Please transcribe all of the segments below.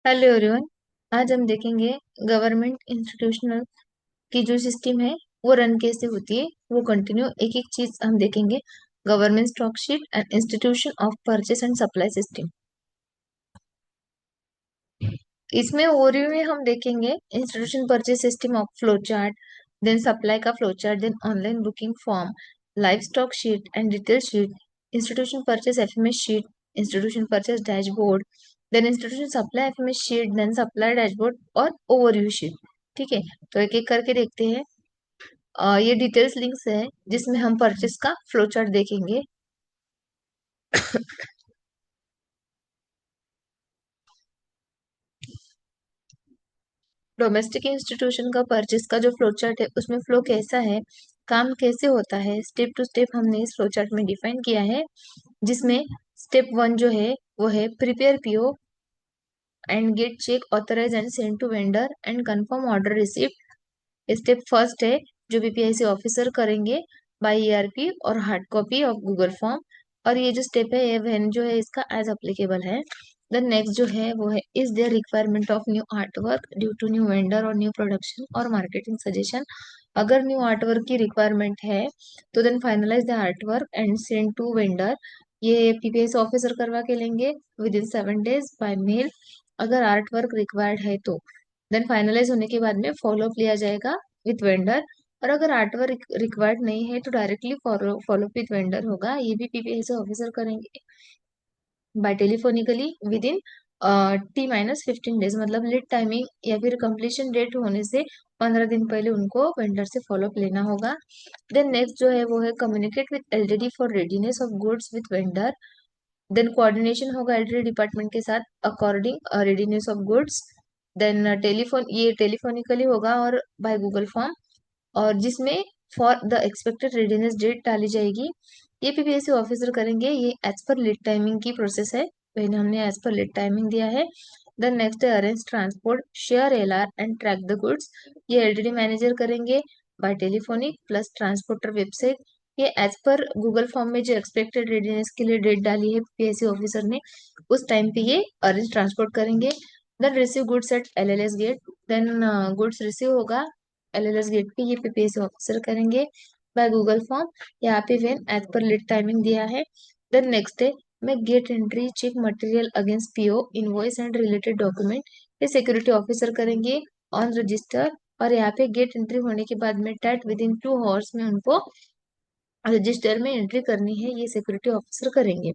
Hello everyone. आज हम देखेंगे गवर्नमेंट इंस्टीट्यूशनल की जो सिस्टम है वो रन कैसे होती है। वो कंटिन्यू एक एक चीज हम देखेंगे। Government stock sheet and institution of purchase and supply system. इसमें ओवरव्यू में हम देखेंगे institution purchase system of flow chart, then supply का flow chart, then online booking form, live stock sheet and detail sheet, institution purchase FMS sheet, institution purchase dashboard, then institution supply FMS sheet, then supply dashboard और overview sheet. ठीक है, तो एक एक करके देखते हैं। ये डिटेल्स लिंक्स है जिसमें हम परचेस का फ्लो चार्ट देखेंगे। डोमेस्टिक इंस्टीट्यूशन का परचेस का जो फ्लो चार्ट है उसमें फ्लो कैसा है, काम कैसे होता है, स्टेप टू स्टेप हमने इस फ्लो चार्ट में डिफाइन किया है। जिसमें स्टेप वन जो है वो है prepare PO and gate check authorise and send to vendor and confirm order received. Step first है जो बीपीआईसी ऑफिसर करेंगे बाय ईआरपी और hard copy of Google form. और ये जो स्टेप है ये वैन जो है इसका एज अप्लीकेबल है। देन नेक्स्ट जो है वो है is there requirement of new art work due to new vendor और न्यू प्रोडक्शन और मार्केटिंग सजेशन। अगर न्यू आर्ट वर्क की रिक्वायरमेंट है तो then finalise the art work and send to vendor. ये पीपीएस ऑफिसर करवा के लेंगे within 7 days by mail. अगर आर्ट वर्क रिक्वायर्ड है तो देन फाइनलाइज होने के बाद में फॉलोअप लिया जाएगा विथ वेंडर। और अगर आर्ट वर्क रिक्वायर्ड नहीं है तो डायरेक्टली फॉलोअप विथ वेंडर होगा, ये भी पीपीएस ऑफिसर करेंगे by telephonically within T-15 days। मतलब लीड टाइमिंग या फिर कंप्लीशन डेट होने से 15 दिन पहले उनको वेंडर से फॉलोअप लेना होगा। देन नेक्स्ट जो है वो है communicate with LDD for readiness of goods with vendor. Then coordination होगा एलडीडी डिपार्टमेंट के साथ according readiness of goods. Then telephone ये टेलीफोनिकली होगा और बाय गूगल फॉर्म, और जिसमें for the expected readiness date डाली जाएगी। ये पीपीएससी ऑफिसर करेंगे, ये एज पर लीड टाइमिंग की प्रोसेस है। पहले हमने एज पर लीड टाइमिंग दिया है। देन नेक्स्ट है arrange transport share LR and track the goods. ये एलडीडी मैनेजर करेंगे by telephonic plus transporter website. ये एज पर गूगल फॉर्म में जो एक्सपेक्टेड रेडीनेस के लिए डेट डाली है पीपीएससी ऑफिसर ने उस टाइम पे ये अरेंज ट्रांसपोर्ट करेंगे। Then receive goods at LLS gate. Then goods receive होगा एलएलएस गेट पे, ये पीपीएससी ऑफिसर करेंगे बाय गूगल फॉर्म। यहाँ पे when as per lead timing दिया है। देन नेक्स्ट है main gate entry check material against PO invoice and related document. ये सिक्योरिटी ऑफिसर करेंगे ऑन रजिस्टर। और यहाँ पे गेट एंट्री होने के बाद में टैट विद इन 2 hours में उनको रजिस्टर में एंट्री करनी है, ये सिक्योरिटी ऑफिसर करेंगे।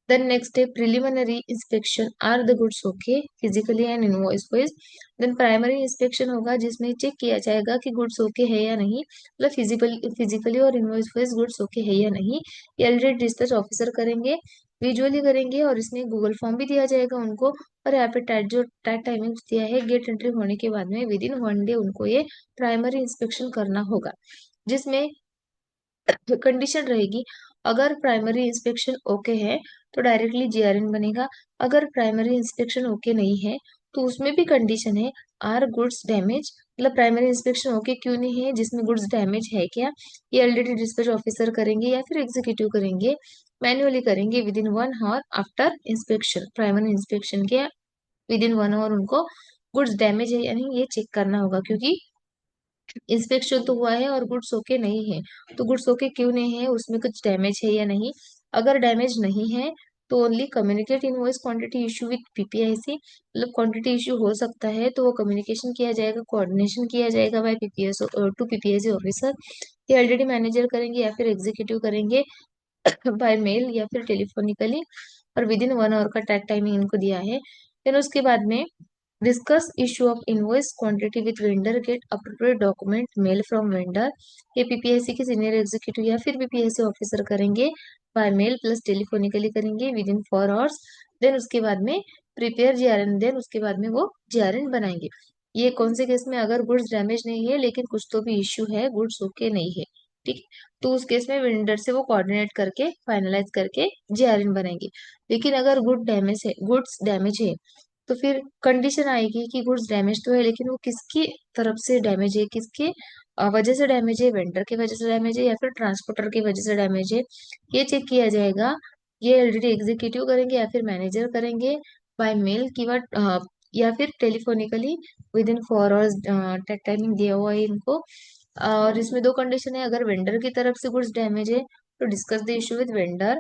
देन नेक्स्ट है preliminary inspection are the goods okay physically and invoice wise. Then primary inspection होगा जिसमें चेक किया जाएगा कि गुड्स ओके है या नहीं, मतलब फिजिकली और इनवॉइस वाइज गुड्स ओके है या नहीं। ये ऑलरेडी डिस्पैच ऑफिसर करेंगे, विजुअली करेंगे और इसमें गूगल फॉर्म भी दिया जाएगा उनको। और यहाँ पे टैट टाइमिंग दिया है गेट एंट्री होने के बाद में विद इन 1 day उनको ये प्राइमरी इंस्पेक्शन करना होगा। जिसमें कंडीशन रहेगी अगर प्राइमरी इंस्पेक्शन ओके है तो डायरेक्टली जीआरएन बनेगा। अगर प्राइमरी इंस्पेक्शन ओके नहीं है तो उसमें भी कंडीशन है आर गुड्स डैमेज, मतलब प्राइमरी इंस्पेक्शन ओके क्यों नहीं है, जिसमें गुड्स डैमेज है क्या। ये एलडीडी डिस्पैच ऑफिसर करेंगे या फिर एग्जीक्यूटिव करेंगे, मैन्युअली करेंगे within 1 hour after inspection. Primary inspection के विद इन 1 hour उनको गुड्स डैमेज है या नहीं ये चेक करना होगा, क्योंकि इंस्पेक्शन तो हुआ है और गुड्स ओके नहीं है। तो गुड्स ओके क्यों नहीं है, उसमें कुछ डैमेज है या नहीं। अगर डैमेज नहीं है तो only communicate invoice quantity issue with PPIC, मतलब क्वांटिटी इशू हो सकता है तो वो कम्युनिकेशन किया जाएगा, कोऑर्डिनेशन किया जाएगा बाय पीपीएस टू पीपीआईसी ऑफिसर। ये ऑलरेडी मैनेजर करेंगे या फिर एग्जीक्यूटिव करेंगे बाय मेल या फिर टेलीफोनिकली। और विद इन 1 hour का टैग टाइमिंग इनको दिया है। देन उसके बाद में discuss issue of invoice quantity with vendor get appropriate document mail from vendor. ये पीपीएससी के सीनियर एग्जीक्यूटिव या फिर पीपीएससी ऑफिसर करेंगे बाय मेल प्लस टेलीफोनिकली करेंगे विद इन 4 hours। देन उसके बाद में प्रिपेयर जीआरएन, देन उसके बाद में वो जीआरएन बनाएंगे। ये कौन से केस में, अगर गुड्स डैमेज नहीं है लेकिन कुछ तो भी इश्यू है, गुड्स ओके नहीं है, ठीक है, तो उस केस में वेंडर से वो कोऑर्डिनेट करके फाइनलाइज करके जीआरएन बनाएंगे। लेकिन अगर गुड्स डैमेज है तो फिर कंडीशन आएगी कि गुड्स डैमेज तो है लेकिन वो किसकी तरफ से डैमेज है, किसके वजह से डैमेज है, वेंडर की वजह से डैमेज है या फिर ट्रांसपोर्टर की वजह से डैमेज है, ये चेक किया जाएगा। ये एलरेडी एग्जीक्यूटिव करेंगे या फिर मैनेजर करेंगे बाय मेल की बात या फिर telephonically within 4 hours timing दिया हुआ है इनको। और इसमें दो कंडीशन है, अगर वेंडर की तरफ से गुड्स डैमेज है तो discuss the issue with vendor,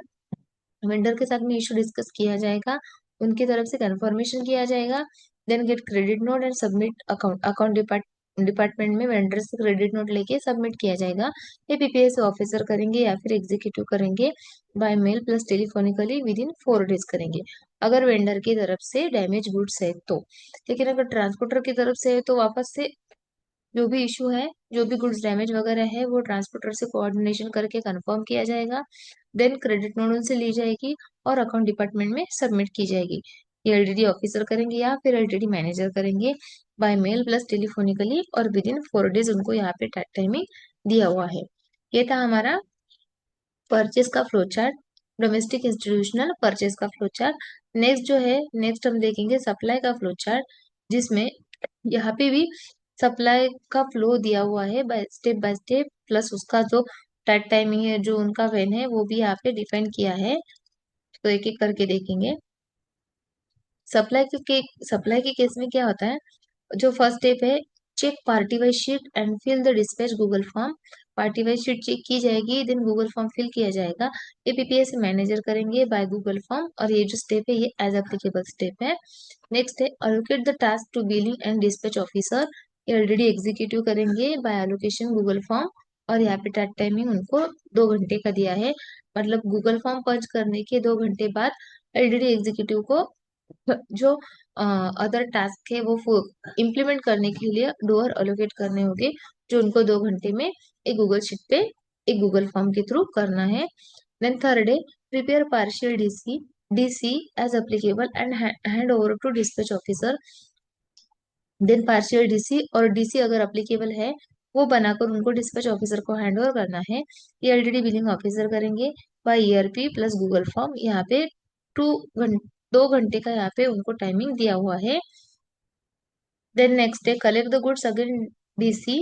vendor के साथ में इशू डिस्कस किया जाएगा, उनकी तरफ से कंफर्मेशन किया जाएगा। Then get credit note and submit account, account department में वेंडर से क्रेडिट नोट लेके सबमिट किया जाएगा। ये पीपीएस ऑफिसर करेंगे या फिर एग्जीक्यूटिव करेंगे, by mail plus telephonically within 4 days करेंगे, अगर वेंडर की तरफ से डैमेज गुड्स है तो। लेकिन अगर ट्रांसपोर्टर की तरफ से है तो वापस से जो भी इशू है, जो भी गुड्स डैमेज वगैरह है वो ट्रांसपोर्टर से कोऑर्डिनेशन करके कंफर्म किया जाएगा। देन क्रेडिट नोट उनसे ली जाएगी और अकाउंट डिपार्टमेंट में सबमिट की जाएगी। ये एलटीडी ऑफिसर करेंगे या फिर एलटीडी मैनेजर करेंगे, बाय मेल प्लस टेलीफोनिकली, और विद इन 4 डेज उनको यहाँ पे टाइमिंग दिया हुआ है। ये था हमारा परचेस का flow chart, domestic institutional purchase का फ्लो चार्ट। नेक्स्ट जो है, नेक्स्ट हम देखेंगे सप्लाई का फ्लो चार्ट, जिसमें यहाँ पे भी सप्लाई का फ्लो दिया हुआ है बाय स्टेप, प्लस उसका जो टाइमिंग है, जो उनका वेन है वो भी यहाँ पे डिफाइन किया है। तो एक एक करके देखेंगे। सप्लाई के केस में क्या होता है, जो फर्स्ट स्टेप है, check party wise sheet and fill the dispatch Google form. Party wise sheet check की जाएगी, देन गूगल फॉर्म फिल किया जाएगा। ये पीपीएस मैनेजर करेंगे बाय गूगल फॉर्म, और ये जो स्टेप है ये एज एप्लीकेबल स्टेप है। नेक्स्ट है allocate the task to billing and dispatch officer. ये ऑलरेडी एग्जीक्यूटिव करेंगे बाय एलोकेशन गूगल फॉर्म, और यहाँ पे टाइमिंग उनको 2 घंटे का दिया है, मतलब गूगल फॉर्म पंच करने के 2 घंटे बाद ऑलरेडी एग्जीक्यूटिव को जो अदर टास्क है वो इम्प्लीमेंट करने के लिए डोअर अलोकेट करने होंगे, जो उनको 2 घंटे में एक गूगल शीट पे एक गूगल फॉर्म के थ्रू करना है। देन थर्ड है prepare partial DC, DC as applicable and hand over to dispatch officer. Then partial DC और डीसी अगर अप्लीकेबल है वो बनाकर उनको डिस्पैच ऑफिसर को हैंड ओवर करना है। ये एलटीडी बिलिंग ऑफिसर करेंगे by ERP plus Google form. यहाँ पे 2 घंटे का यहाँ पे उनको टाइमिंग दिया हुआ है। Then next day collect the goods again DC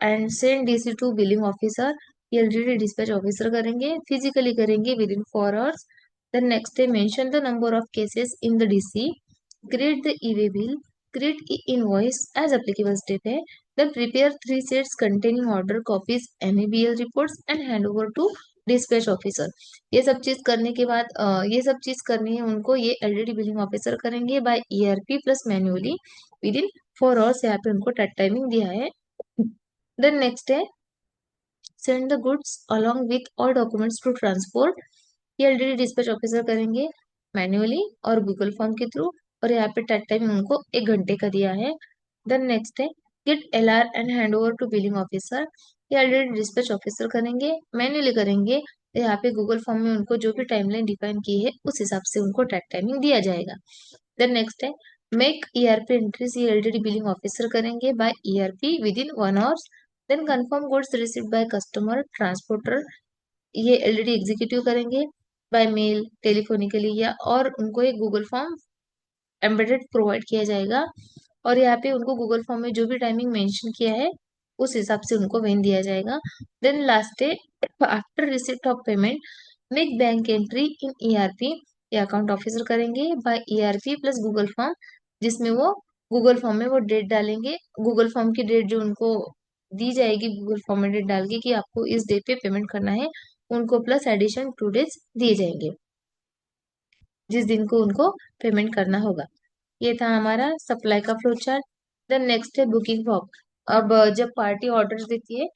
and send DC to billing officer. LTD dispatch officer करेंगे, फिजिकली करेंगे within 4 hours. Then next day mention the number of cases in the DC, create the e-way bill, create e-invoice as applicable step है। Then prepare 3 sets containing order copies, MEBL reports and hand over to dispatch officer। ये सब चीज करने के बाद ये सब चीज करनी है उनको, ये एलरेडी बिलिंग ऑफिसर करेंगे by ERP plus manually within 4 hours, यहाँ पे उनको टाइमिंग दिया है। देन नेक्स्ट है send the goods along with all documents to transport। ये ऑलरेडी डिस्पैच ऑफिसर करेंगे मैन्युअली और गूगल फॉर्म के थ्रू, और यहाँ पे टाइम उनको 1 घंटे का दिया है। देन नेक्स्ट है get LR and hand over to billing officer. ये ऑलरेडी डिस्पैच ऑफिसर करेंगे, मैन्युअली करेंगे, तो यहाँ पे गूगल फॉर्म में उनको जो भी टाइमलाइन डिफाइन की है उस हिसाब से उनको टाइमिंग दिया जाएगा। देन नेक्स्ट है मेक ईआरपी एंट्रीज। ये एलरेडी बिलिंग ऑफिसर करेंगे by ERP within 1 hours. Then confirm goods received by customer transporter. ये एलरेडी एग्जीक्यूटिव करेंगे बाय मेल टेलीफोनिकली, या और उनको एक गूगल फॉर्म एम्बेडेड प्रोवाइड किया जाएगा, और यहाँ पे उनको गूगल फॉर्म में जो भी टाइमिंग मेंशन किया है उस हिसाब से उनको वेन दिया जाएगा। Then last day after receipt of payment make bank entry in ERP. ये अकाउंट ऑफिसर करेंगे by ERP plus Google form, जिसमें वो गूगल फॉर्म में वो डेट डालेंगे, गूगल फॉर्म की डेट जो उनको दी जाएगी गूगल फॉर्म में डेट डाल के कि आपको इस डेट पे पेमेंट करना है, उनको प्लस एडिशन 2 डेज दिए जाएंगे जिस दिन को उनको पेमेंट करना होगा। ये था हमारा सप्लाई का फ्लो चार्ट। देन नेक्स्ट है बुकिंग फॉर्म। अब जब पार्टी ऑर्डर देती है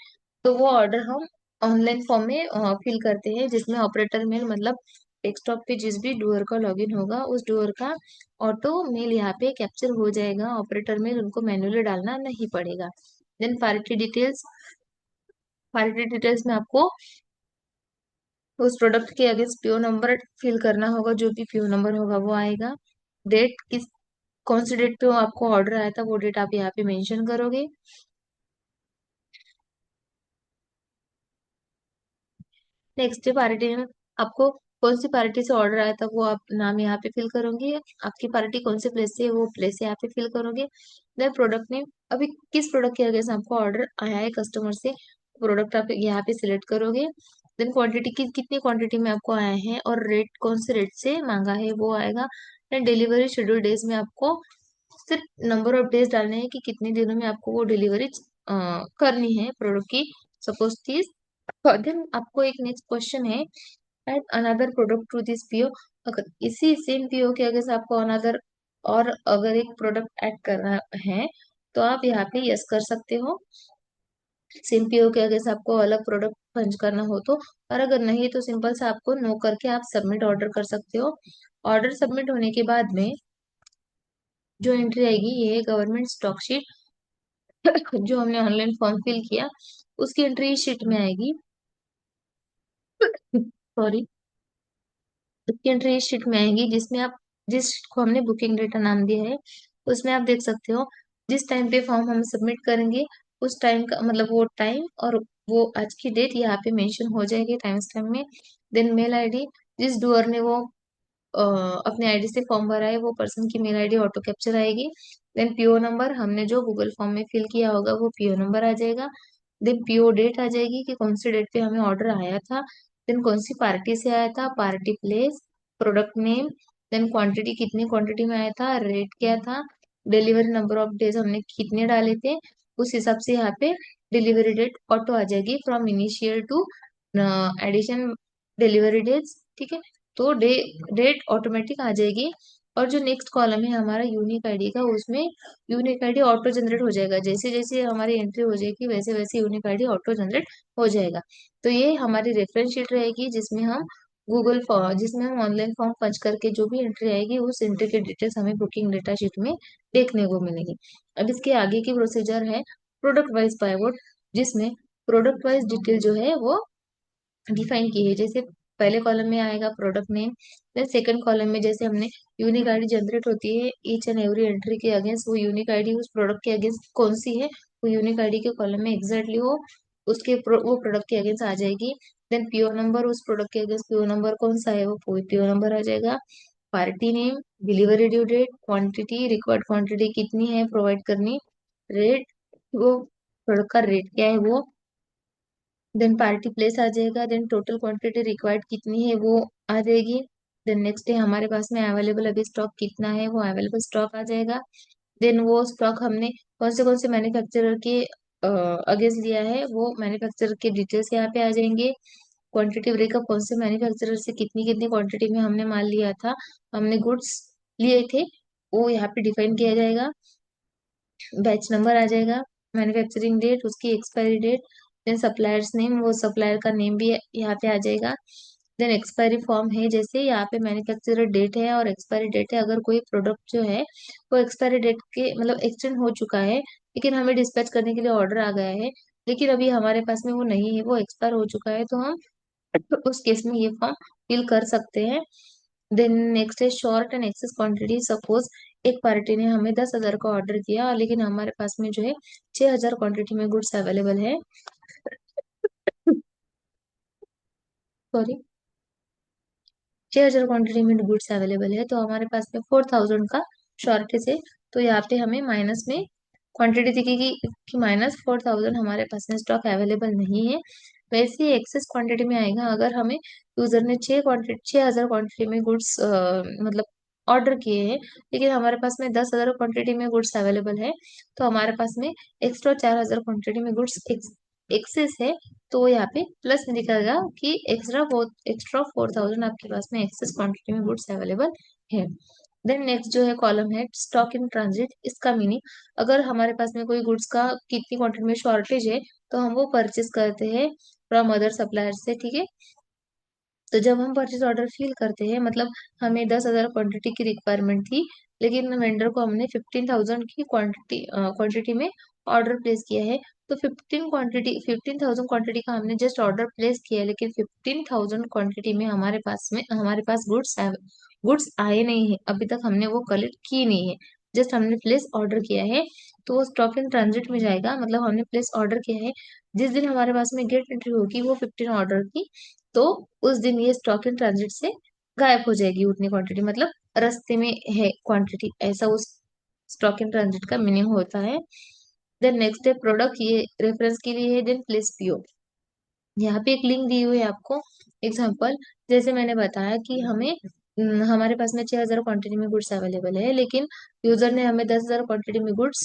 तो वो ऑर्डर हम ऑनलाइन फॉर्म में फिल करते हैं, जिसमें ऑपरेटर मेल मतलब डेस्कटॉप पे जिस भी डूअर का लॉगिन होगा उस डूअर का ऑटो मेल यहाँ पे कैप्चर हो जाएगा, ऑपरेटर मेल उनको मैन्युअली डालना नहीं पड़ेगा। देन पार्टी डिटेल्स में आपको उस प्रोडक्ट के अगेंस्ट पीओ नंबर फिल करना होगा, जो भी पीओ नंबर होगा वो आएगा। डेट किस कौन सी डेट पे वो आपको ऑर्डर आया था वो डेट आप यहाँ पे मेंशन करोगे। नेक्स्ट पार्टी में आपको कौन सी पार्टी से ऑर्डर आया था वो आप नाम यहाँ पे फिल करोगे, आपकी पार्टी कौन से प्लेस से है वो प्लेस यहाँ पे फिल करोगे। देन प्रोडक्ट नेम, अभी किस प्रोडक्ट के अगेंस्ट आपको ऑर्डर आया है कस्टमर से, प्रोडक्ट आप यहाँ पे सिलेक्ट करोगे। देन क्वांटिटी कितनी क्वांटिटी में आपको आया है और रेट कौन से रेट से मांगा है वो आएगा। देन डिलीवरी शेड्यूल डेज में आपको सिर्फ नंबर ऑफ डेज डालने हैं कि कितने दिनों में आपको वो डिलीवरी करनी है प्रोडक्ट की। सपोज 30। देन आपको एक नेक्स्ट क्वेश्चन है, add another product to this PO. अगर इसी सेम पीओ के अगर से आपको अनदर और अगर एक प्रोडक्ट ऐड करना है तो आप यहाँ पे यस कर सकते हो। सेम पीओ के अगर से आपको अलग प्रोडक्ट पंच करना हो तो, और अगर नहीं तो सिंपल से आपको नो करके आप सबमिट ऑर्डर कर सकते हो। ऑर्डर सबमिट होने के बाद में जो एंट्री आएगी ये है गवर्नमेंट स्टॉक शीट। जो हमने ऑनलाइन फॉर्म फिल किया उसकी एंट्री इस शीट में आएगी। सॉरी। उसकी एंट्री इस शीट में आएगी जिसमें आप, जिस शीट को हमने बुकिंग डेटा नाम दिया है उसमें आप देख सकते हो जिस टाइम पे फॉर्म हम सबमिट करेंगे उस टाइम का मतलब वो टाइम और वो आज की डेट यहाँ पे मेंशन हो जाएगी टाइम स्टैम्प में। देन मेल आईडी, जिस डूअर ने वो अपने आईडी से फॉर्म भरा है वो पर्सन की मेल आईडी ऑटो कैप्चर आएगी। देन पीओ नंबर, हमने जो गूगल फॉर्म में फिल किया होगा वो पीओ नंबर आ जाएगा। देन पीओ डेट आ जाएगी कि कौन सी डेट पे हमें ऑर्डर आया था। देन कौन सी पार्टी से आया था, party place, product name, then quantity, कितनी क्वांटिटी में आया था, रेट क्या था, डिलीवरी नंबर ऑफ डेज हमने कितने डाले थे, उस हिसाब से यहाँ पे डिलीवरी डेट ऑटो आ जाएगी from initial to addition delivery days. ठीक है। तो डेट ऑटोमेटिक आ जाएगी। और जो नेक्स्ट कॉलम है हमारा यूनिक आईडी का, उसमें यूनिक आईडी ऑटो जनरेट हो जाएगा। जैसे जैसे हमारी एंट्री हो जाएगी वैसे वैसे यूनिक आईडी ऑटो जनरेट हो जाएगा। तो ये हमारी रेफरेंस शीट रहेगी जिसमें हम गूगल फॉर्म, जिसमें हम ऑनलाइन फॉर्म पंच करके जो भी एंट्री आएगी उस एंट्री की डिटेल्स हमें बुकिंग डेटा शीट में देखने को मिलेगी। अब इसके आगे की प्रोसीजर है प्रोडक्ट वाइज पाइवोट, जिसमें प्रोडक्ट वाइज डिटेल जो है वो डिफाइन की है। जैसे पहले कॉलम में आएगा product name, then second column में जैसे हमने यूनिक आईडी जनरेट होती है ईच एंड एवरी एंट्री के अगेंस्ट, वो यूनिक आईडी उस प्रोडक्ट के अगेंस्ट कौन सी है वो यूनिक आईडी के कॉलम में एग्जैक्टली हो उसके वो प्रोडक्ट के अगेंस्ट आ जाएगी। देन पीओ नंबर, उस प्रोडक्ट के अगेंस्ट पीओ नंबर कौन सा है वो पीओ नंबर आ जाएगा। Party name, delivery due date, quantity, required quantity कितनी है प्रोवाइड करनी, रेट, वो प्रोडक्ट का रेट क्या है वो, देन पार्टी प्लेस आ जाएगा, देन टोटल क्वांटिटी रिक्वायर्ड कितनी है वो आ जाएगी। देन नेक्स्ट डे हमारे पास में अवेलेबल अभी स्टॉक कितना है वो अवेलेबल स्टॉक आ जाएगा। देन वो स्टॉक हमने कौन से मैन्युफैक्चरर के अगेंस्ट लिया है वो मैन्युफैक्चरर के डिटेल्स यहाँ पे आ जाएंगे। क्वांटिटी ब्रेकअप, कौन से मैन्युफैक्चरर से कितनी कितनी क्वांटिटी में हमने माल लिया था, हमने गुड्स लिए थे, वो यहाँ पे डिफाइन किया जाएगा। बैच नंबर आ जाएगा, मैन्युफैक्चरिंग डेट, उसकी expiry date, then suppliers name, वो सप्लायर का नेम भी यहाँ पे आ जाएगा। देन एक्सपायरी फॉर्म है, जैसे यहाँ पे मैन्युफैक्चरर डेट है और एक्सपायरी डेट है। अगर कोई प्रोडक्ट जो है वो एक्सपायरी डेट के मतलब एक्सटेंड हो चुका है लेकिन हमें डिस्पैच करने के लिए ऑर्डर आ गया है लेकिन अभी हमारे पास में वो नहीं है, वो एक्सपायर हो चुका है, तो हम उस केस में ये फॉर्म फिल कर सकते हैं। देन नेक्स्ट है short and excess quantity. Suppose एक पार्टी ने हमें 10,000 का ऑर्डर किया लेकिन हमारे पास में जो है 6,000 क्वांटिटी में गुड्स अवेलेबल है। सॉरी, 6,000 क्वांटिटी में गुड्स अवेलेबल है तो हमारे पास में 4,000 का शॉर्टेज है। तो यहाँ पे हमें माइनस में क्वांटिटी दिखेगी कि -4,000 हमारे पास में स्टॉक अवेलेबल नहीं है। वैसे ही एक्सेस क्वांटिटी में आएगा अगर हमें यूजर ने 6,000 क्वांटिटी में गुड्स मतलब ऑर्डर किए हैं लेकिन हमारे पास में 10,000 क्वांटिटी में गुड्स अवेलेबल है तो हमारे पास में एक्स्ट्रा 4,000 क्वांटिटी में गुड्स एक्सेस है। तो यहाँ पे प्लस में दिखाएगा कि एक्स्ट्रा 4,000 आपके पास में एक्सेस क्वांटिटी में गुड्स अवेलेबल है। देन नेक्स्ट जो है कॉलम है स्टॉक इन ट्रांजिट। इसका मीनिंग, अगर हमारे पास में कोई गुड्स का कितनी क्वांटिटी में शॉर्टेज है तो हम वो परचेज करते हैं फ्रॉम अदर सप्लायर से। ठीक है। तो जब हम परचेज ऑर्डर फिल करते हैं मतलब हमें 10,000 क्वांटिटी की रिक्वायरमेंट थी लेकिन वेंडर को हमने 15,000 की क्वांटिटी में ऑर्डर प्लेस किया है। तो 15,000 क्वांटिटी का हमने जस्ट ऑर्डर प्लेस किया है लेकिन 15,000 क्वांटिटी में हमारे पास गुड्स आए नहीं है, अभी तक हमने वो कलेक्ट की नहीं है, जस्ट हमने प्लेस ऑर्डर किया है। तो वो स्टॉक इन ट्रांजिट में जाएगा, मतलब हमने प्लेस ऑर्डर किया है, जिस दिन हमारे पास में गेट एंट्री होगी वो 15 ऑर्डर की, तो उस दिन ये स्टॉक इन ट्रांजिट से गायब हो जाएगी उतनी क्वांटिटी, मतलब रास्ते में है क्वांटिटी, ऐसा उस स्टॉक इन ट्रांजिट का मीनिंग होता है। देन नेक्स्ट है प्रोडक्ट, ये रेफरेंस के लिए है। देन प्लेस पीओ, यहाँ पे एक लिंक दी हुई है आपको। एग्जाम्पल, जैसे मैंने बताया कि हमें हमारे पास में 6,000 क्वांटिटी में गुड्स अवेलेबल है, लेकिन यूजर ने हमें 10,000 क्वांटिटी में गुड्स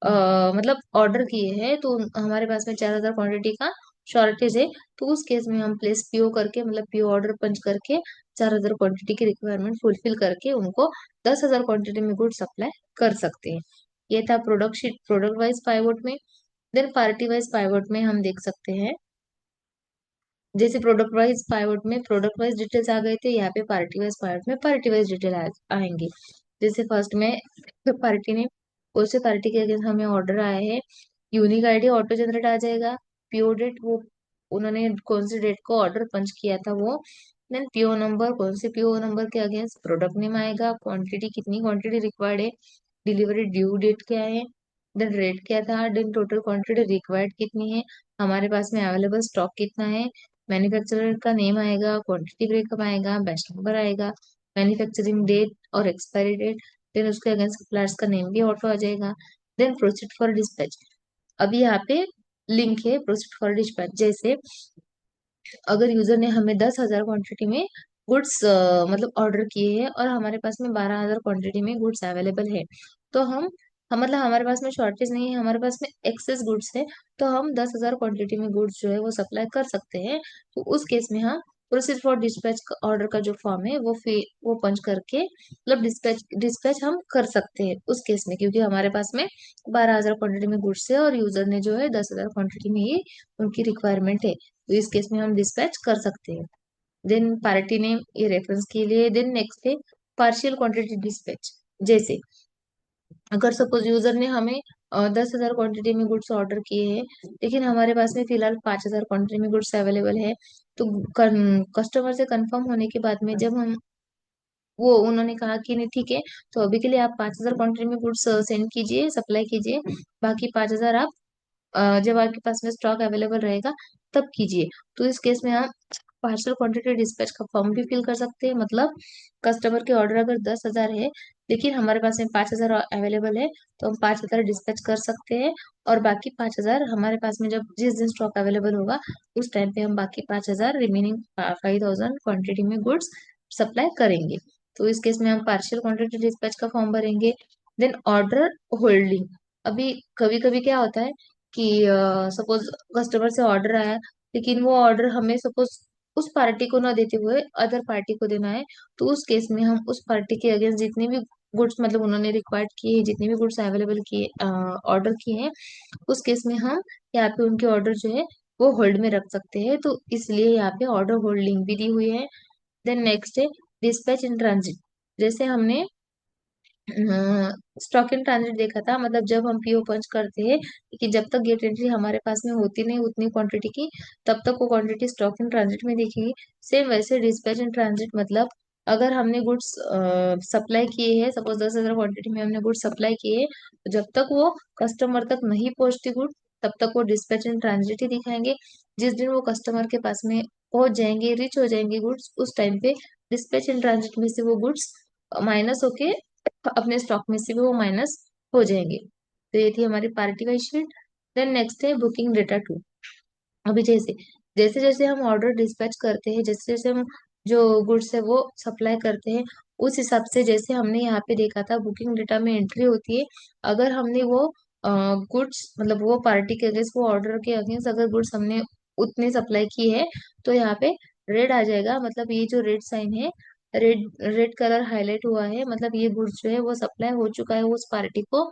मतलब ऑर्डर किए हैं, तो हमारे पास में 4,000 क्वांटिटी का शॉर्टेज है। तो उस केस में हम प्लेस पीओ करके, मतलब पीओ ऑर्डर पंच करके 4,000 क्वांटिटी की रिक्वायरमेंट फुलफिल करके उनको 10,000 क्वांटिटी में गुड्स सप्लाई कर सकते हैं। ये था product sheet product wise pivot में। देन पार्टी वाइज पाइवोट में हम देख सकते हैं, जैसे प्रोडक्ट वाइज पाइवोट में प्रोडक्ट वाइज डिटेल्स आ गए थे, यहाँ पे पार्टी वाइज पाइवोट में पार्टी वाइज डिटेल आएंगे। जैसे फर्स्ट में पार्टी ने कौन से पार्टी के अगेंस्ट हमें ऑर्डर आया है, यूनिक आईडी ऑटो जनरेट आ जाएगा। पीओ डेट, वो उन्होंने कौन सी डेट को ऑर्डर पंच किया था वो। देन पीओ नंबर, कौन से पीओ नंबर के अगेंस्ट प्रोडक्ट नेम आएगा। क्वांटिटी, कितनी क्वांटिटी रिक्वायर्ड है। डिलीवरी ड्यू डेट क्या है। देन रेट क्या था। देन टोटल क्वांटिटी रिक्वायर्ड कितनी है। हमारे पास में अवेलेबल स्टॉक कितना है। मैन्युफैक्चरर का नेम आएगा, क्वांटिटी ब्रेकअप आएगा, बैच नंबर आएगा, मैन्युफैक्चरिंग डेट और एक्सपायरी डेट। देन उसके अगेंस्ट सप्लायर्स का नेम भी ऑटो आ जाएगा। Then proceed for dispatch. अभी यहाँ पे लिंक है प्रोसीड फॉर डिस्पैच। जैसे अगर यूजर ने हमें 10,000 क्वांटिटी में गुड्स मतलब ऑर्डर किए हैं और हमारे पास में 12,000 क्वांटिटी में गुड्स अवेलेबल है, तो हम मतलब हमारे पास में शॉर्टेज नहीं है, हमारे पास में एक्सेस गुड्स है, तो हम 10,000 क्वांटिटी में गुड्स जो है वो सप्लाई कर सकते हैं। तो उस केस में हम प्रोसीड फॉर डिस्पैच ऑर्डर का जो फॉर्म है वो पंच करके मतलब डिस्पैच डिस्पैच हम कर सकते हैं उस केस में, क्योंकि हमारे पास में 12,000 क्वांटिटी में गुड्स है और यूजर ने जो है 10,000 क्वांटिटी में ही उनकी रिक्वायरमेंट है, तो इस केस में हम डिस्पैच कर सकते हैं। देन पार्टी नेम ये रेफरेंस के लिए। देन नेक्स्ट है पार्शियल क्वांटिटी डिस्पैच। जैसे अगर सपोज यूजर ने हमें 10,000 क्वांटिटी में गुड्स ऑर्डर किए हैं, लेकिन हमारे पास में फिलहाल 5,000 क्वांटिटी में गुड्स अवेलेबल है, तो कस्टमर से कंफर्म होने के बाद में जब हम वो उन्होंने कहा कि नहीं ठीक है, तो अभी के लिए आप 5,000 क्वांटिटी में गुड्स सेंड कीजिए, सप्लाई कीजिए, बाकी 5,000 आप जब आपके पास में स्टॉक अवेलेबल रहेगा तब कीजिए। तो इस केस में हम पार्सल क्वांटिटी डिस्पैच का फॉर्म भी फिल कर सकते हैं। मतलब कस्टमर के ऑर्डर अगर 10,000 है, लेकिन हमारे पास में 5,000 अवेलेबल है, तो हम 5,000 डिस्पैच कर सकते हैं। और बाकी 5,000 हमारे पास में जब जिस दिन स्टॉक अवेलेबल होगा उस टाइम पे हम बाकी 5,000 रिमेनिंग 5,000 क्वांटिटी में गुड्स सप्लाई करेंगे। तो इस केस में हम पार्शियल क्वांटिटी डिस्पैच का फॉर्म भरेंगे। Then order holding. अभी कभी कभी क्या होता है कि सपोज कस्टमर से ऑर्डर आया, लेकिन वो ऑर्डर हमें सपोज उस पार्टी को ना देते हुए अदर पार्टी को देना है, तो उस केस में हम उस पार्टी के अगेंस्ट जितने भी गुड्स मतलब उन्होंने रिक्वायर्ड किए हैं, जितने भी गुड्स अवेलेबल किए ऑर्डर किए हैं, उस केस में हम यहाँ पे उनके ऑर्डर जो है वो होल्ड में रख सकते हैं। तो इसलिए यहाँ पे ऑर्डर होल्डिंग भी दी हुई है। देन नेक्स्ट है डिस्पैच इन ट्रांजिट। जैसे हमने स्टॉक इन ट्रांजिट देखा था, मतलब जब हम पीओ पंच करते हैं कि जब तक गेट एंट्री हमारे पास में होती नहीं उतनी क्वांटिटी की, तब तक वो क्वांटिटी स्टॉक इन ट्रांजिट में दिखेगी। सेम वैसे डिस्पैच इन ट्रांजिट, मतलब अगर हमने गुड्स सप्लाई किए हैं, सपोज 10,000 क्वांटिटी में हमने गुड्स सप्लाई किए हैं, तो जब तक वो कस्टमर तक नहीं पहुंचती गुड, तब तक वो डिस्पैच इन ट्रांजिट ही दिखाएंगे। जिस दिन वो कस्टमर के पास में पहुंच जाएंगे, रिच हो जाएंगे गुड्स, उस टाइम पे डिस्पैच इन ट्रांजिट में से वो गुड्स माइनस होके अपने स्टॉक में से भी वो माइनस हो जाएंगे। तो ये थी हमारी party wise sheet. Then next है बुकिंग डेटा टू। अभी जैसे जैसे जैसे हम ऑर्डर डिस्पैच करते हैं, जैसे जैसे हम जो गुड्स है वो सप्लाई करते हैं, उस हिसाब से जैसे हमने यहाँ पे देखा था बुकिंग डेटा में एंट्री होती है। अगर हमने वो गुड्स मतलब वो पार्टी के अगेंस्ट वो ऑर्डर के अगेंस्ट अगर गुड्स हमने उतनी सप्लाई की है, तो यहाँ पे रेड आ जाएगा, मतलब ये जो रेड साइन है, रेड रेड कलर हाईलाइट हुआ है, मतलब ये गुड्स जो है वो सप्लाई हो चुका है उस पार्टी को।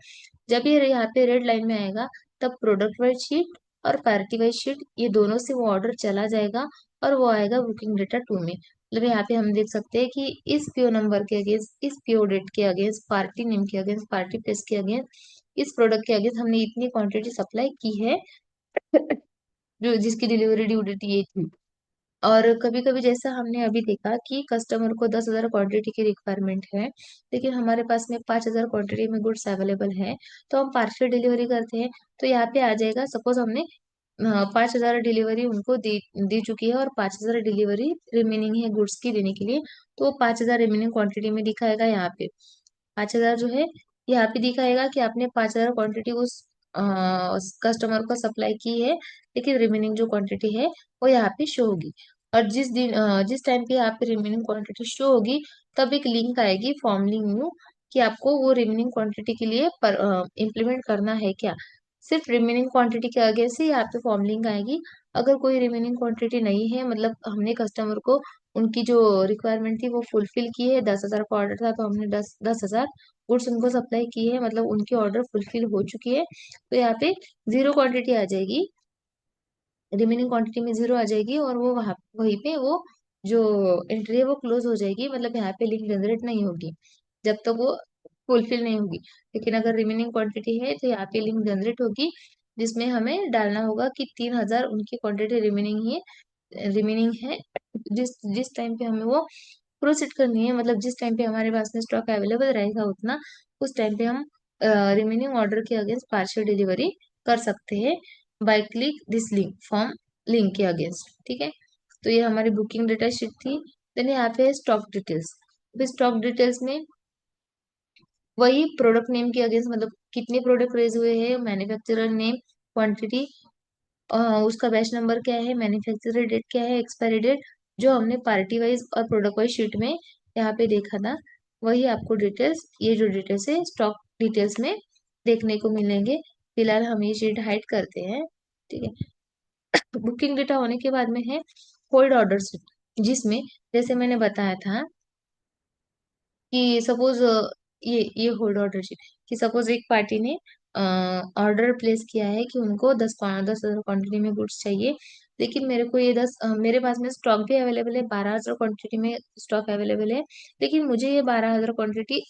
जब ये यहाँ पे रेड लाइन में आएगा, तब प्रोडक्ट वाइज शीट और पार्टी वाइज शीट ये दोनों से वो ऑर्डर चला जाएगा और वो आएगा बुकिंग डेटा टू में। मतलब यहाँ पे हम देख सकते हैं कि इस पीओ नंबर के अगेंस्ट, इस पीओ डेट के अगेंस्ट, पार्टी नेम के अगेंस्ट, पार्टी प्लेस के अगेंस्ट, इस प्रोडक्ट के अगेंस्ट हमने इतनी क्वांटिटी सप्लाई की है जो जिसकी डिलीवरी ड्यू डेट ये थी। और कभी कभी जैसा हमने अभी देखा कि कस्टमर को 10,000 क्वांटिटी की रिक्वायरमेंट है, लेकिन हमारे पास में 5,000 क्वांटिटी में गुड्स अवेलेबल है, तो हम पार्शियल डिलीवरी करते हैं। तो यहाँ पे आ जाएगा, सपोज हमने 5,000 डिलीवरी उनको दी चुकी है और 5,000 डिलीवरी रिमेनिंग है गुड्स की देने के लिए, तो 5,000 रिमेनिंग क्वांटिटी में दिखाएगा यहाँ पे। 5,000 जो है यहाँ पे दिखाएगा कि आपने 5,000 क्वांटिटी उस कस्टमर को सप्लाई की है, लेकिन रिमेनिंग जो क्वांटिटी है वो यहाँ पे शो होगी। और जिस टाइम पे यहाँ पे रिमेनिंग क्वांटिटी शो होगी, तब एक लिंक आएगी फॉर्म लिंक न्यू, कि आपको वो रिमेनिंग क्वांटिटी के लिए इम्प्लीमेंट करना है क्या। सिर्फ रिमेनिंग क्वांटिटी के आगे से यहाँ पे फॉर्म लिंक आएगी। अगर कोई रिमेनिंग क्वांटिटी नहीं है, मतलब हमने कस्टमर को उनकी जो रिक्वायरमेंट थी वो फुलफिल की है, 10,000 का ऑर्डर था तो हमने 10,000 गुड्स उनको सप्लाई किए हैं, मतलब उनकी ऑर्डर फुलफिल हो चुकी है, तो यहाँ पे जीरो क्वांटिटी आ जाएगी, रिमेनिंग क्वांटिटी में जीरो आ जाएगी, और वो वहाँ वहीं पे वो जो एंट्री है वो क्लोज हो जाएगी, मतलब यहाँ पे लिंक जनरेट नहीं होगी जब तक वो फुलफिल नहीं होगी। लेकिन अगर रिमेनिंग क्वांटिटी है तो यहाँ पे लिंक जनरेट होगी, जिसमें हमें डालना होगा कि 3,000 उनकी क्वांटिटी रिमेनिंग है, जिस जिस टाइम पे हमें वो प्रोसीड करनी है, मतलब जिस टाइम पे हमारे पास में स्टॉक अवेलेबल रहेगा उतना, उस टाइम पे हम रिमेनिंग ऑर्डर के अगेंस्ट पार्शियल डिलीवरी कर सकते हैं by click this link form link के अगेंस्ट। ठीक है, तो ये हमारी बुकिंग डेटा शीट थी। देन यहाँ पे स्टॉक डिटेल्स। स्टॉक डिटेल्स में वही प्रोडक्ट नेम के अगेंस्ट, मतलब कितने प्रोडक्ट रेज हुए हैं, मैन्युफैक्चरर नेम, क्वांटिटी, उसका बैच नंबर क्या है, मैन्युफैक्चरर डेट क्या है, एक्सपायरी डेट, जो हमने पार्टी वाइज और प्रोडक्ट वाइज शीट में यहाँ पे देखा था, वही आपको डिटेल्स, ये जो डिटेल्स है स्टॉक डिटेल्स में देखने को मिलेंगे। फिलहाल हम ये शीट हाइड करते हैं। ठीक है, बुकिंग डेटा होने के बाद में है होल्ड ऑर्डर शीट, जिसमें जैसे मैंने बताया था कि सपोज ये होल्ड ऑर्डर शीट, कि सपोज एक पार्टी ने ऑर्डर प्लेस किया है कि उनको 10,000 क्वांटिटी में गुड्स चाहिए, लेकिन मेरे को ये मेरे पास में स्टॉक भी अवेलेबल है, 12,000 क्वांटिटी में स्टॉक अवेलेबल है, लेकिन मुझे ये 12,000 क्वांटिटी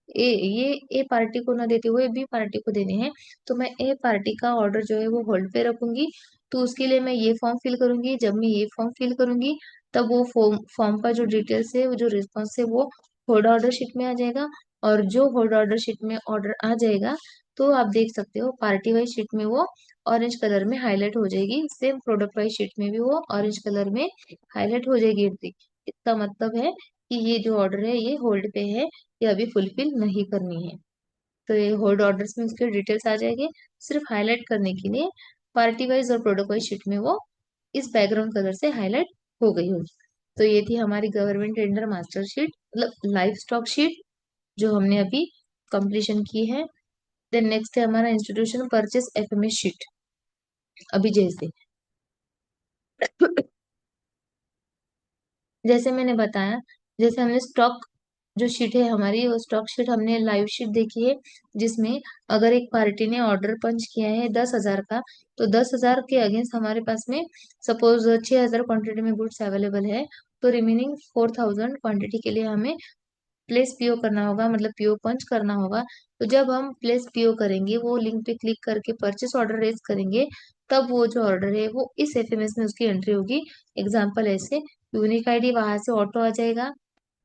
ये ए पार्टी को ना देते हुए बी पार्टी को देने हैं, तो मैं ए पार्टी का ऑर्डर जो है वो होल्ड पे रखूंगी। तो उसके लिए मैं ये फॉर्म फिल करूंगी, जब मैं ये फॉर्म फिल करूंगी तब वो फॉर्म फॉर्म का जो डिटेल्स है, वो जो रिस्पॉन्स है, वो होल्ड ऑर्डर शीट में आ जाएगा। और जो होल्ड ऑर्डर शीट में ऑर्डर आ जाएगा, तो आप देख सकते हो पार्टी वाइज शीट में वो ऑरेंज कलर में हाईलाइट हो जाएगी, सेम प्रोडक्ट वाइज शीट में भी वो ऑरेंज कलर में हाईलाइट हो जाएगी एंट्री। इसका मतलब है कि ये जो ऑर्डर है ये होल्ड पे है, ये अभी फुलफिल नहीं करनी है। तो ये होल्ड ऑर्डर्स में उसके डिटेल्स आ जाएंगे, सिर्फ हाईलाइट करने के लिए पार्टी वाइज और प्रोडक्ट वाइज शीट में वो इस बैकग्राउंड कलर से हाईलाइट हो गई होगी। तो ये थी हमारी गवर्नमेंट टेंडर मास्टर शीट, मतलब लाइव स्टॉक शीट, जो हमने अभी कंप्लीशन की है। देन नेक्स्ट है हमारा इंस्टीट्यूशन परचेस एफएमएस शीट। अभी जैसे जैसे मैंने बताया, जैसे हमने स्टॉक जो शीट है हमारी, वो स्टॉक शीट हमने लाइव शीट देखी है, जिसमें अगर एक पार्टी ने ऑर्डर पंच किया है 10,000 का, तो 10,000 के अगेंस्ट हमारे पास में सपोज 6,000 क्वांटिटी में गुड्स अवेलेबल है, तो रिमेनिंग 4,000 क्वांटिटी के लिए हमें प्लेस पीओ करना होगा, मतलब पीओ पंच करना होगा। तो जब हम प्लेस पीओ करेंगे, वो लिंक पे क्लिक करके परचेस ऑर्डर रेज करेंगे, तब वो जो ऑर्डर है वो इस एफएमएस में उसकी एंट्री होगी। एग्जाम्पल ऐसे, यूनिक आईडी वहां से ऑटो आ जाएगा,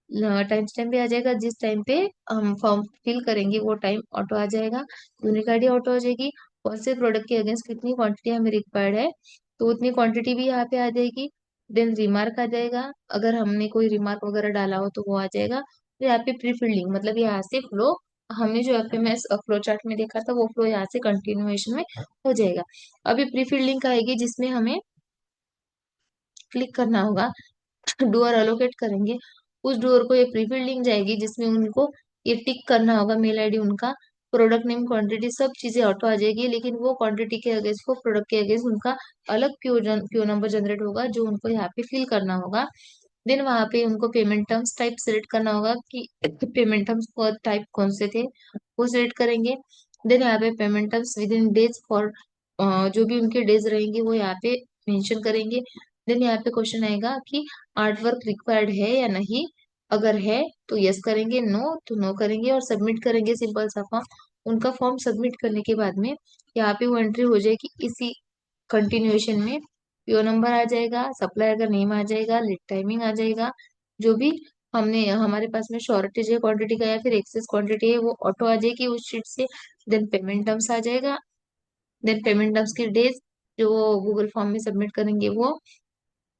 टाइम स्टैम्प भी आ जाएगा, जिस टाइम पे हम फॉर्म फिल करेंगे वो टाइम ऑटो आ जाएगा, यूनिक आईडी ऑटो आ जाएगी, कौन से प्रोडक्ट के अगेंस्ट कितनी क्वांटिटी हमें रिक्वायर्ड है, तो उतनी क्वांटिटी भी यहाँ पे आ जाएगी। देन रिमार्क आ जाएगा, अगर हमने कोई रिमार्क वगैरह डाला हो तो वो आ जाएगा। तो यहाँ पे प्री फिलिंग, मतलब यहाँ से फ्लो, हमने जो एफएमएस फ्लो चार्ट में देखा था वो फ्लो यहाँ से कंटिन्यूएशन में हो जाएगा। अभी प्री फिलिंग आएगी, जिसमें हमें क्लिक करना होगा, डोर अलोकेट करेंगे, उस डोर को ये प्रीफिल्ड लिंक जाएगी, जिसमें उनको ये टिक करना होगा, मेल आईडी उनका, प्रोडक्ट नेम, क्वांटिटी, सब चीजें ऑटो आ जाएगी, लेकिन वो क्वांटिटी के अगेंस्ट को प्रोडक्ट के अगेंस्ट उनका अलग क्यू नंबर जनरेट होगा, जो उनको यहाँ पे फिल करना होगा। देन वहां पे उनको पेमेंट टर्म्स टाइप सेलेक्ट करना होगा कि पेमेंट टर्म्स टाइप कौन से थे, वो सिलेक्ट करेंगे। देन यहाँ पे payment terms with in days for, जो भी उनके डेज रहेंगे वो यहाँ पे मेंशन करेंगे। देन यहाँ पे क्वेश्चन आएगा कि आर्ट वर्क रिक्वायर्ड है या नहीं, अगर है तो यस करेंगे, नो तो नो करेंगे और सबमिट करेंगे सिंपल सा फॉर्म। उनका फॉर्म सबमिट करने के बाद में यहाँ पे वो एंट्री हो जाएगी, इसी कंटिन्यूएशन में पीओ नंबर आ जाएगा, सप्लायर का नेम आ जाएगा, लीड टाइमिंग आ जाएगा, जो भी हमने हमारे पास में शॉर्टेज है क्वांटिटी का या फिर एक्सेस क्वांटिटी है वो ऑटो आ जाएगी उस शीट से। देन पेमेंट टर्म्स आ जाएगा, देन पेमेंट टर्म्स की डेज जो गूगल फॉर्म में सबमिट करेंगे वो,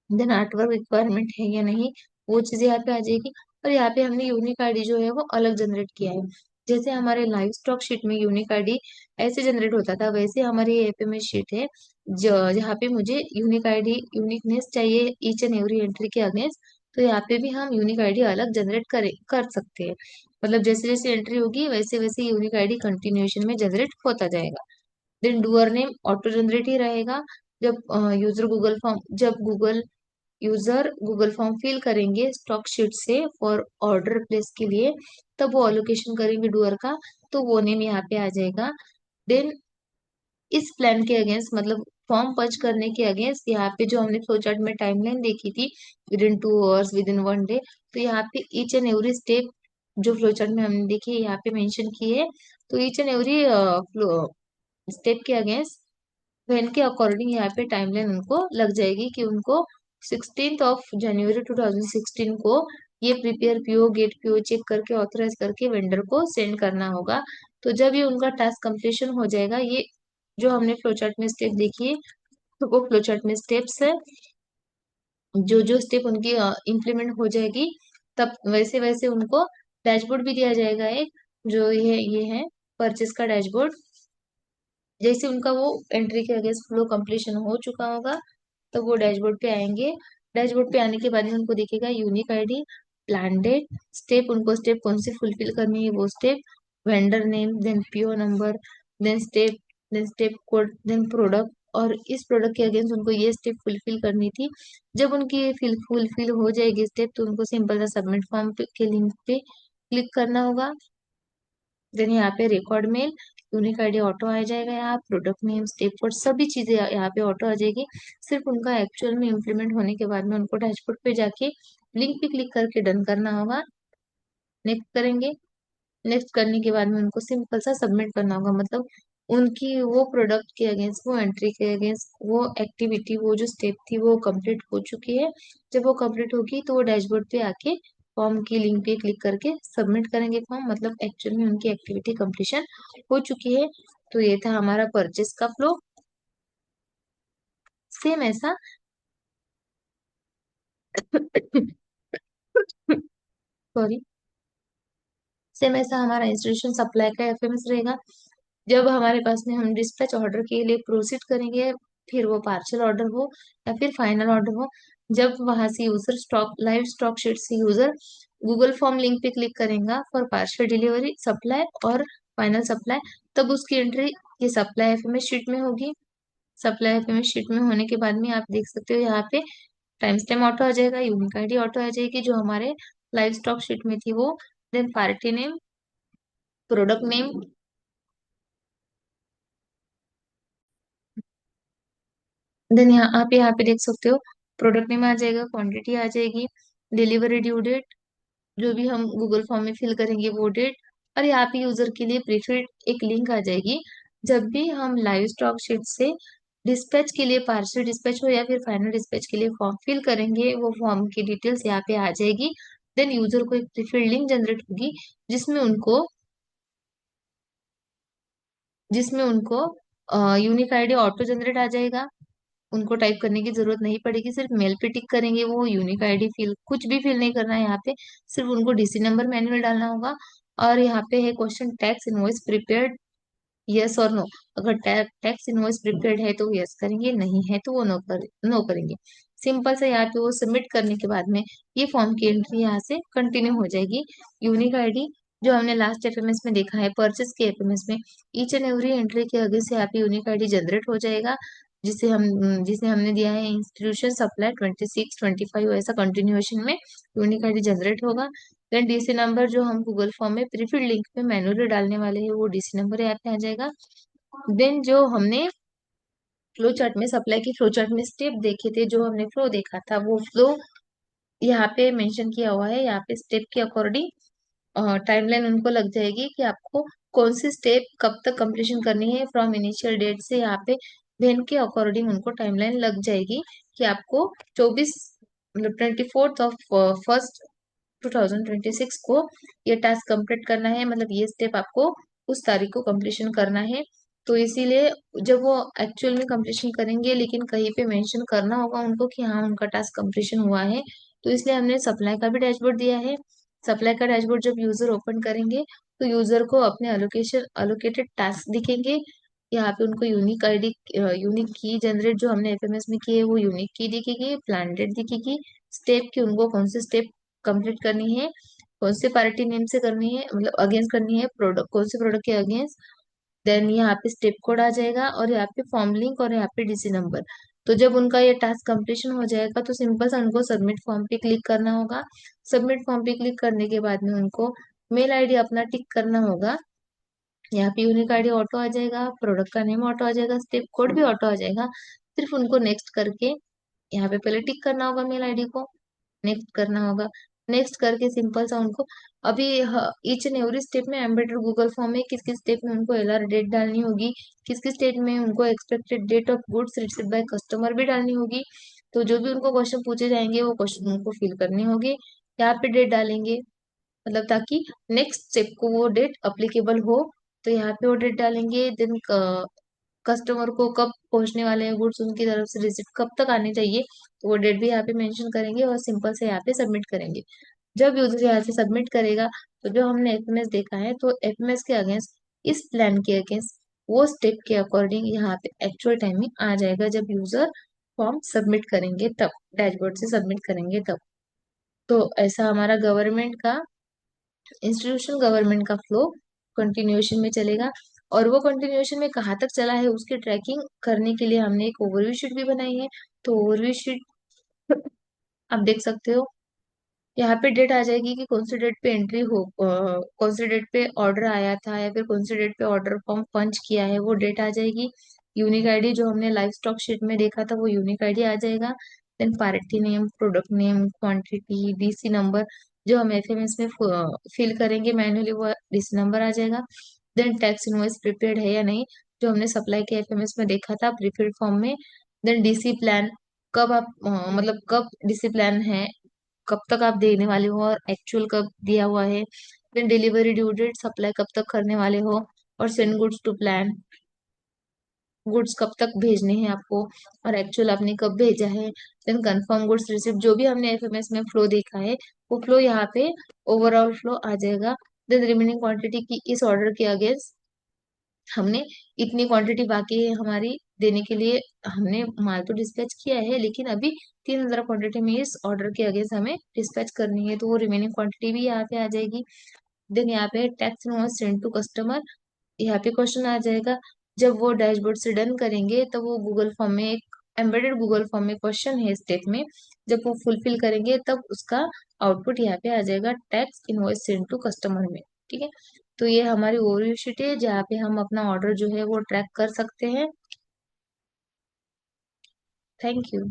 देन आर्टवर्क रिक्वायरमेंट है या नहीं, वो चीजें यहाँ पे आ जाएगी। और यहाँ पे हमने यूनिक आईडी जो है वो अलग जनरेट किया है, जैसे हमारे लाइव स्टॉक शीट में यूनिक आईडी ऐसे जनरेट होता था, वैसे हमारी ये एफएमएस शीट है जहाँ पे मुझे यूनिक आईडी यूनिकनेस चाहिए ईच एंड एवरी एंट्री के अगेंस्ट। तो यहाँ पे भी हम यूनिक आईडी अलग जनरेट कर सकते हैं। मतलब जैसे जैसे एंट्री होगी वैसे वैसे यूनिक आईडी कंटिन्यूएशन में जनरेट होता जाएगा। Then doer name auto generate ही रहेगा। जब यूजर गूगल फॉर्म फिल करेंगे स्टॉक शीट से फॉर ऑर्डर प्लेस के लिए, तब वो अलोकेशन करेंगे डूअर का, तो वो नेम यहाँ पे आ जाएगा। देन इस प्लान के अगेंस्ट, मतलब फॉर्म पर्च करने के अगेंस्ट, यहाँ पे जो हमने फ्लो चार्ट में टाइमलाइन देखी थी, with in 2 hours, with in 1 day, तो यहाँ पे ईच एंड एवरी स्टेप जो फ्लो चार्ट में हमने देखी है यहाँ पे मेंशन की है। तो ईच एंड एवरी स्टेप के अगेंस्ट वेन के अकॉर्डिंग यहाँ पे टाइमलाइन उनको लग जाएगी कि उनको 16 जनवरी 2016 को ये prepare PO get PO check करके ऑथराइज करके वेंडर को सेंड करना होगा। तो जब ये उनका टास्क कंप्लीशन हो जाएगा, ये जो हमने फ्लो चार्ट में स्टेप देखी है, तो वो फ्लो चार्ट में स्टेप्स है, जो जो स्टेप उनकी इम्प्लीमेंट हो जाएगी, तब वैसे वैसे उनको डैशबोर्ड भी दिया जाएगा एक, जो ये है परचेस का डैशबोर्ड। जैसे उनका वो एंट्री के अगेंस्ट फ्लो कंप्लीशन हो चुका होगा, तो वो डैशबोर्ड पे आएंगे। डैशबोर्ड पे आने के बाद में उनको दिखेगा unique ID, plan date, step, उनको स्टेप कौन सी फुलफिल करनी है वो step, vendor name, then PO number, then step code, then product. और इस प्रोडक्ट के अगेंस्ट उनको ये स्टेप फुलफिल करनी थी। जब उनकी ये फुलफिल हो जाएगी स्टेप, तो उनको सिंपल सा सबमिट फॉर्म के लिंक पे क्लिक करना होगा। देन यहाँ पे record mail, unique ID auto आ जाएगा, यहाँ प्रोडक्ट नेम, स्टेप कोड, सभी चीजें यहाँ पे ऑटो आ जाएगी। सिर्फ उनका एक्चुअल में इम्प्लीमेंट होने के बाद में उनको डैशबोर्ड पे जाके लिंक पे क्लिक करके डन करना होगा। नेक्स्ट करेंगे। नेक्स्ट करने के बाद में उनको सिंपल सा सबमिट करना होगा। मतलब उनकी वो प्रोडक्ट के अगेंस्ट, वो एंट्री के अगेंस्ट, वो एक्टिविटी, वो जो स्टेप थी वो कंप्लीट हो चुकी है। जब वो कंप्लीट होगी तो वो डैशबोर्ड पे आके फॉर्म की लिंक पे क्लिक करके सबमिट करेंगे फॉर्म, मतलब एक्चुअल में उनकी एक्टिविटी कंप्लीशन हो चुकी है। तो ये था हमारा परचेस का फ्लो। सेम ऐसा सॉरी, सेम ऐसा हमारा इंस्टीट्यूशन सप्लाई का एफएमएस रहेगा। जब हमारे पास में हम डिस्पैच ऑर्डर के लिए प्रोसीड करेंगे, फिर वो पार्शियल ऑर्डर हो या फिर फाइनल ऑर्डर हो, जब वहां से user stock live stock sheet से यूजर गूगल फॉर्म लिंक पे क्लिक करेगा फॉर पार्शियल डिलीवरी सप्लाई और फाइनल सप्लाई, तब उसकी एंट्री ये सप्लाई एफएमएस शीट में होगी। सप्लाई एफएमएस शीट में होने के बाद में आप देख सकते हो यहाँ पे टाइम स्टैम्प ऑटो आ जाएगा, यूनिक आईडी ऑटो आ जाएगी जो हमारे लाइव स्टॉक शीट में थी वो, then party name, product name, then यहाँ पे देख सकते हो प्रोडक्ट नेम आ जाएगा, क्वांटिटी आ जाएगी, डिलीवरी ड्यू डेट, जो भी हम गूगल फॉर्म में फिल करेंगे वो डेट, और यहाँ पे यूजर के लिए प्रीफिल्ड एक लिंक आ जाएगी। जब भी हम लाइव स्टॉक शीट से डिस्पैच के लिए, पार्शियल डिस्पैच हो या फिर फाइनल डिस्पैच के लिए फॉर्म फिल करेंगे, वो फॉर्म की डिटेल्स यहाँ पे आ जाएगी। देन यूजर को एक प्रीफिल्ड लिंक जनरेट होगी, जिसमें उनको जिसमें उनको यूनिक आईडी ऑटो जनरेट आ जाएगा। उनको टाइप करने की जरूरत नहीं पड़ेगी, सिर्फ मेल पे टिक करेंगे वो यूनिक आईडी, फिल कुछ भी फिल नहीं करना है यहाँ पे, सिर्फ उनको डीसी नंबर मैन्युअल डालना होगा। और यहाँ पे है question, tax invoice prepared, yes और नो। अगर टैक्स इनवॉइस प्रिपेयर्ड है तो यस करेंगे, नहीं है तो वो नो करेंगे। सिंपल से यहाँ पे वो सबमिट करने के बाद में ये फॉर्म की एंट्री यहाँ से कंटिन्यू हो जाएगी। यूनिक आईडी जो हमने लास्ट एफएमएस में देखा है, परचेस के एफएमएस में, ईच एंड एवरी एंट्री के आगे से यहाँ पे यूनिक आईडी जनरेट हो जाएगा, जिसे हमने दिया है इंस्टीट्यूशन सप्लाई 26 25, ऐसा कंटिन्यूएशन में यूनिक आईडी जनरेट होगा। देन डीसी नंबर जो हम गूगल फॉर्म में प्रीफिल्ड लिंक पे मैन्युअली डालने वाले हैं, वो डीसी नंबर यहाँ पे आ जाएगा। देन जो हमने फ्लो चार्ट में, सप्लाई की फ्लो चार्ट में स्टेप देखे थे, जो हमने फ्लो देखा था, वो फ्लो यहाँ पे मेंशन किया हुआ है। यहाँ पे स्टेप के अकॉर्डिंग टाइमलाइन उनको लग जाएगी कि आपको कौन सी स्टेप कब तक कंप्लीशन करनी है फ्रॉम इनिशियल डेट से। यहाँ पे वेन के अकॉर्डिंग उनको टाइमलाइन लग जाएगी कि आपको 24, मतलब 24 ऑफ 1 2026 को ये टास्क कंप्लीट करना है, मतलब ये स्टेप आपको उस तारीख को कंप्लीशन करना है। तो इसीलिए जब वो एक्चुअल में कंप्लीशन करेंगे, लेकिन कहीं पे मेंशन करना होगा उनको कि हाँ उनका टास्क कंप्लीशन हुआ है, तो इसलिए हमने सप्लाई का भी डैशबोर्ड दिया है। सप्लाई का डैशबोर्ड जब यूजर ओपन करेंगे, तो यूजर को अपने अलोकेटेड टास्क दिखेंगे। यहाँ पे उनको यूनिक आईडी, यूनिक की जनरेट जो हमने एफएमएस में की है वो यूनिक की दिखेगी, प्लान डेट दिखेगी, स्टेप की उनको कौन से स्टेप कंप्लीट करनी है, कौन से पार्टी नेम से करनी है, मतलब अगेंस्ट करनी है, प्रोडक्ट कौन से प्रोडक्ट के अगेंस्ट। देन यहाँ पे स्टेप कोड आ जाएगा और यहाँ पे फॉर्म लिंक और यहाँ पे डीसी नंबर। तो जब उनका ये टास्क कंप्लीशन हो जाएगा तो सिंपल सा उनको सबमिट फॉर्म पे क्लिक करना होगा। सबमिट फॉर्म पे क्लिक करने के बाद में उनको मेल आईडी अपना टिक करना होगा। यहाँ पे यूनिक आईडी ऑटो आ जाएगा, प्रोडक्ट का नेम ऑटो आ जाएगा, स्टेप कोड भी ऑटो आ जाएगा। सिर्फ उनको नेक्स्ट करके यहाँ पे पहले टिक करना होगा मेल आईडी को, नेक्स्ट करना होगा। नेक्स्ट करके सिंपल सा उनको अभी ईच एंड एवरी स्टेप में एम्बेडेड गूगल फॉर्म में किस किस स्टेप में उनको एलआर डेट डालनी होगी, किस किस स्टेप में उनको expected date of goods received by customer भी डालनी होगी। तो जो भी उनको क्वेश्चन पूछे जाएंगे वो क्वेश्चन उनको फिल करने होंगे। यहाँ पे डेट डालेंगे, मतलब ताकि नेक्स्ट स्टेप को वो डेट अप्लीकेबल हो। तो यहाँ पे वो डेट डालेंगे। देन कस्टमर को कब पहुंचने वाले हैं गुड्स, उनकी तरफ से रिसिप्ट कब तक आनी चाहिए, तो वो डेट भी यहाँ पे मेंशन करेंगे और सिंपल से यहाँ पे सबमिट करेंगे। जब यूजर यहाँ से सबमिट करेगा तो जो हमने एफएमएस देखा है तो एफएमएस के अगेंस्ट, इस प्लान के अगेंस्ट वो स्टेप के अकॉर्डिंग यहाँ पे एक्चुअल टाइमिंग आ जाएगा जब यूजर फॉर्म सबमिट करेंगे तब, डैशबोर्ड से सबमिट करेंगे तब। तो ऐसा हमारा गवर्नमेंट का, इंस्टीट्यूशन गवर्नमेंट का फ्लो कंटिन्यूएशन में चलेगा। और वो कंटिन्यूएशन में कहाँ तक चला है उसकी ट्रैकिंग करने के लिए हमने एक ओवरव्यू शीट भी बनाई है। तो ओवरव्यू शीट आप देख सकते हो। यहाँ पे डेट आ जाएगी कि कौन सी डेट पे एंट्री हो, कौन सी डेट पे ऑर्डर आया था या फिर कौन सी डेट पे ऑर्डर फॉर्म पंच किया है, वो डेट आ जाएगी। यूनिक आईडी जो हमने लाइव स्टॉक शीट में देखा था वो यूनिक आईडी आ जाएगा। Then party name, product name, quantity, DC number जो हम एफएमएस में फिल करेंगे मैन्युअली वो डीसी नंबर आ जाएगा। देन टैक्स इनवॉइस प्रिपेयर्ड है या नहीं, जो हमने सप्लाई के एफएमएस में देखा था प्रीफिल्ड फॉर्म में। देन डीसी प्लान, कब आप मतलब कब डीसी प्लान है, कब तक आप देने वाले हो और एक्चुअल कब दिया हुआ है। Then delivery due date, supply कब तक करने वाले हो। और send goods to plan, goods कब तक भेजने हैं आपको और एक्चुअल आपने कब भेजा है। देन कंफर्म गुड्स रिसिप्ट, जो भी हमने एफएमएस में फ्लो देखा है वो फ्लो यहाँ पे ओवरऑल फ्लो आ जाएगा। देन रिमेनिंग क्वांटिटी की, इस ऑर्डर के अगेंस्ट हमने इतनी क्वांटिटी बाकी है हमारी देने के लिए, हमने माल तो डिस्पैच किया है लेकिन अभी 3,000 क्वांटिटी में इस ऑर्डर के अगेंस्ट हमें डिस्पैच करनी है, तो वो रिमेनिंग क्वांटिटी भी यहाँ पे आ जाएगी। देन यहाँ पे tax invoice send to customer, यहाँ पे क्वेश्चन आ जाएगा। जब वो डैशबोर्ड से डन करेंगे तब वो गूगल फॉर्म में एक एम्बेडेड गूगल फॉर्म में क्वेश्चन है स्टेप में, जब वो फुलफिल करेंगे तब उसका आउटपुट यहाँ पे आ जाएगा tax invoice send to customer में। ठीक है। तो ये हमारी ओवरव्यू शीट है जहाँ पे हम अपना ऑर्डर जो है वो ट्रैक कर सकते हैं। Thank you.